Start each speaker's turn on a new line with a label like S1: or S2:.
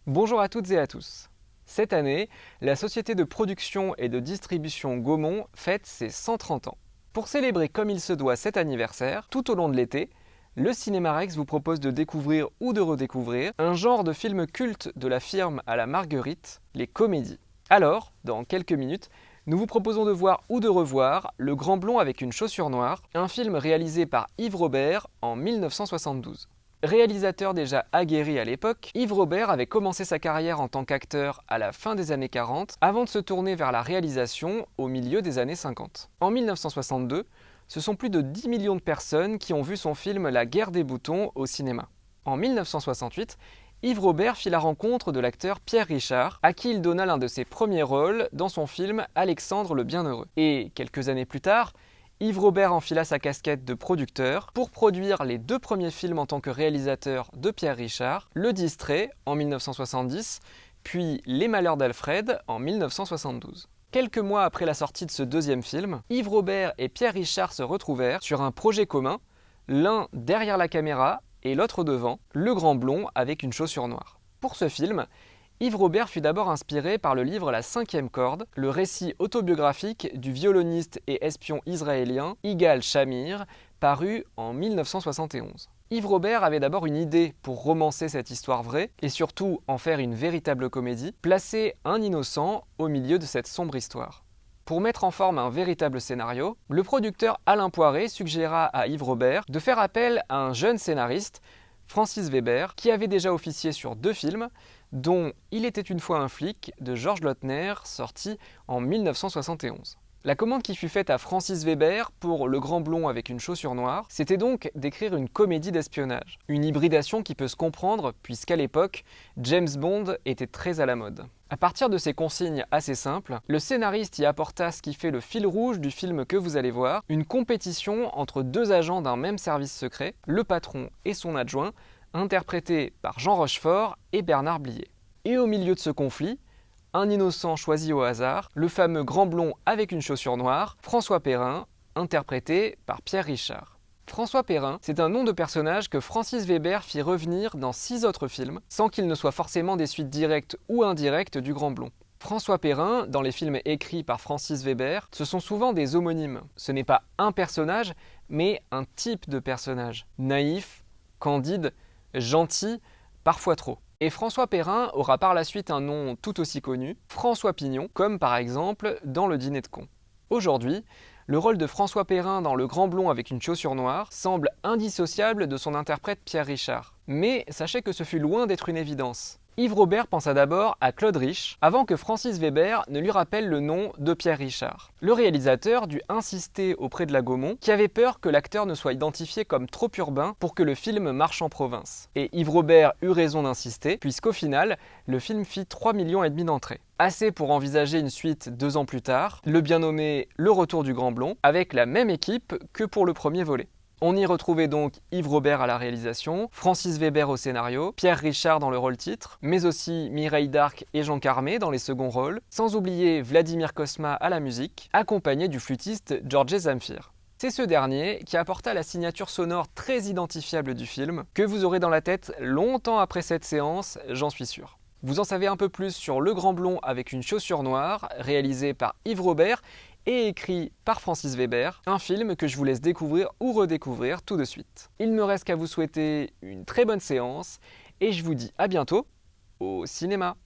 S1: Bonjour à toutes et à tous. Cette année, la société de production et de distribution Gaumont fête ses 130 ans. Pour célébrer comme il se doit cet anniversaire, tout au long de l'été, le Cinéma Rex vous propose de découvrir ou de redécouvrir un genre de film culte de la firme à la Marguerite, les comédies. Alors, dans quelques minutes, nous vous proposons de voir ou de revoir Le Grand Blond avec une chaussure noire, un film réalisé par Yves Robert en 1972. Réalisateur déjà aguerri à l'époque, Yves Robert avait commencé sa carrière en tant qu'acteur à la fin des années 40 avant de se tourner vers la réalisation au milieu des années 50. En 1962, ce sont plus de 10 millions de personnes qui ont vu son film La Guerre des boutons au cinéma. En 1968, Yves Robert fit la rencontre de l'acteur Pierre Richard, à qui il donna l'un de ses premiers rôles dans son film Alexandre le Bienheureux. Et quelques années plus tard, Yves Robert enfila sa casquette de producteur pour produire les deux premiers films en tant que réalisateur de Pierre Richard, Le Distrait en 1970, puis Les Malheurs d'Alfred en 1972. Quelques mois après la sortie de ce deuxième film, Yves Robert et Pierre Richard se retrouvèrent sur un projet commun, l'un derrière la caméra et l'autre devant, Le Grand Blond avec une chaussure noire. Pour ce film, Yves Robert fut d'abord inspiré par le livre La cinquième corde, le récit autobiographique du violoniste et espion israélien Yigal Shamir, paru en 1971. Yves Robert avait d'abord une idée pour romancer cette histoire vraie et surtout en faire une véritable comédie, placer un innocent au milieu de cette sombre histoire. Pour mettre en forme un véritable scénario, le producteur Alain Poiré suggéra à Yves Robert de faire appel à un jeune scénariste, Francis Weber, qui avait déjà officié sur deux films, dont Il était une fois un flic de Georges Lautner, sorti en 1971. La commande qui fut faite à Francis Weber pour Le Grand Blond avec une chaussure noire, c'était donc d'écrire une comédie d'espionnage. Une hybridation qui peut se comprendre, puisqu'à l'époque, James Bond était très à la mode. À partir de ces consignes assez simples, le scénariste y apporta ce qui fait le fil rouge du film que vous allez voir, une compétition entre deux agents d'un même service secret, le patron et son adjoint, interprétés par Jean Rochefort et Bernard Blier. Et au milieu de ce conflit, un innocent choisi au hasard, le fameux grand blond avec une chaussure noire, François Perrin, interprété par Pierre Richard. François Perrin, c'est un nom de personnage que Francis Weber fit revenir dans 6 autres films, sans qu'il ne soit forcément des suites directes ou indirectes du Grand Blond. François Perrin, dans les films écrits par Francis Weber, ce sont souvent des homonymes. Ce n'est pas un personnage, mais un type de personnage. Naïf, candide, gentil, parfois trop. Et François Perrin aura par la suite un nom tout aussi connu, François Pignon, comme par exemple dans Le Dîner de cons. Aujourd'hui, le rôle de François Perrin dans Le Grand Blond avec une chaussure noire semble indissociable de son interprète Pierre Richard. Mais sachez que ce fut loin d'être une évidence. Yves Robert pensa d'abord à Claude Rich, avant que Francis Weber ne lui rappelle le nom de Pierre Richard. Le réalisateur dut insister auprès de la Gaumont, qui avait peur que l'acteur ne soit identifié comme trop urbain pour que le film marche en province. Et Yves Robert eut raison d'insister, puisqu'au final, le film fit 3,5 millions d'entrées. Assez pour envisager une suite 2 ans plus tard, le bien nommé Le Retour du Grand Blond, avec la même équipe que pour le premier volet. On y retrouvait donc Yves Robert à la réalisation, Francis Weber au scénario, Pierre Richard dans le rôle titre, mais aussi Mireille Darc et Jean Carmé dans les seconds rôles, sans oublier Vladimir Cosma à la musique, accompagné du flûtiste Georges Zamfir. C'est ce dernier qui apporta la signature sonore très identifiable du film, que vous aurez dans la tête longtemps après cette séance, j'en suis sûr. Vous en savez un peu plus sur Le Grand Blond avec une chaussure noire, réalisé par Yves Robert, et écrit par Francis Weber, un film que je vous laisse découvrir ou redécouvrir tout de suite. Il ne me reste qu'à vous souhaiter une très bonne séance, et je vous dis à bientôt au cinéma.